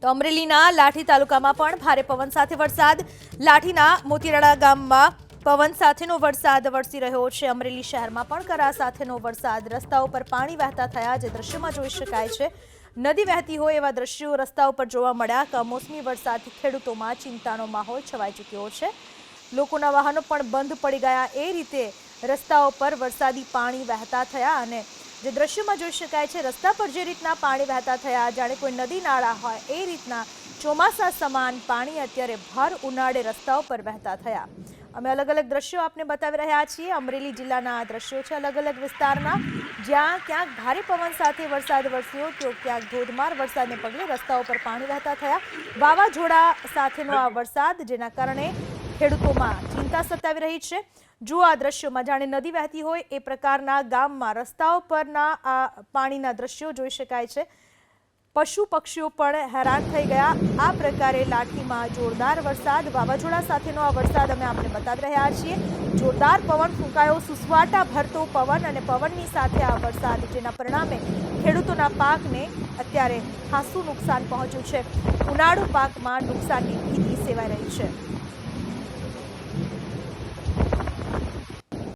તો અમરેલીના લાઠી તાલુકામાં પણ ભારે પવન સાથે વરસાદ. લાઠીના મોતીરાળા ગામમાં પવન સાથેનો વરસાદ વરસી રહ્યો છે. અમરેલી શહેરમાં પણ કરા સાથેનો વરસાદ. રસ્તાઓ પર પાણી વહેતા થયા, જે દ્રશ્યમાં જોઈ શકાય છે. નદી વહેતી હોય એવા દ્રશ્યો રસ્તા ઉપર જોવા મળ્યા. કમોસમી વરસાદથી ખેડૂતોમાં ચિંતાનો માહોલ છવાઈ ચૂક્યો છે. લોકોના વાહનો પણ બંધ પડી ગયા. એ રીતે રસ્તાઓ પર વરસાદી પાણી વહેતા થયા અને જે દ્રશ્યમાં જોઈ શકાય છે, રસ્તા પર જે રીતના પાણી વહેતા થયા, જાણે કોઈ નદી નાળા હોય એ રીતના ચોમાસા સમાન પાણી અત્યારે ભર ઉનાળે રસ્તાઓ પર વહેતા થયા. અમે અલગ અલગ દ્રશ્યો આપને બતાવી રહ્યા છીએ. અમરેલી જિલ્લાના આ દ્રશ્યો છે અલગ અલગ વિસ્તારના, જ્યાં ક્યાંક ભારે પવન સાથે વરસાદ વરસ્યો તો ક્યાંક ધોધમાર વરસાદને પગલે રસ્તાઓ પર પાણી વહેતા થયા. વાવાઝોડા સાથેનો આ વરસાદ, જેના કારણે ખેડૂતોમાં ચિંતા સતાવી રહી છે. જો આ દ્રશ્યોમાં જાણે નદી વહેતી હોય એ પ્રકારના ગામમાં રસ્તાઓ પરના આ પાણીના દ્રશ્યો જોઈ શકાય છે. પશુ પક્ષીઓ પણ હેરાન થઈ ગયા. આ પ્રકારે લાઠીમાં જોરદાર વરસાદ, વાવાઝોડા સાથેનો આ વરસાદ અમે આપને બતાવી રહ્યા છીએ. જોરદાર પવન ફૂંકાયો, સુસવાટા ભરતો પવન અને પવનની સાથે આ વરસાદ, જેના પરિણામે ખેડૂતોના પાકને અત્યારે ખાસું નુકસાન પહોંચ્યું છે. ઉનાળુ પાકમાં નુકસાનની ભીતિ સેવાઈ રહી છે.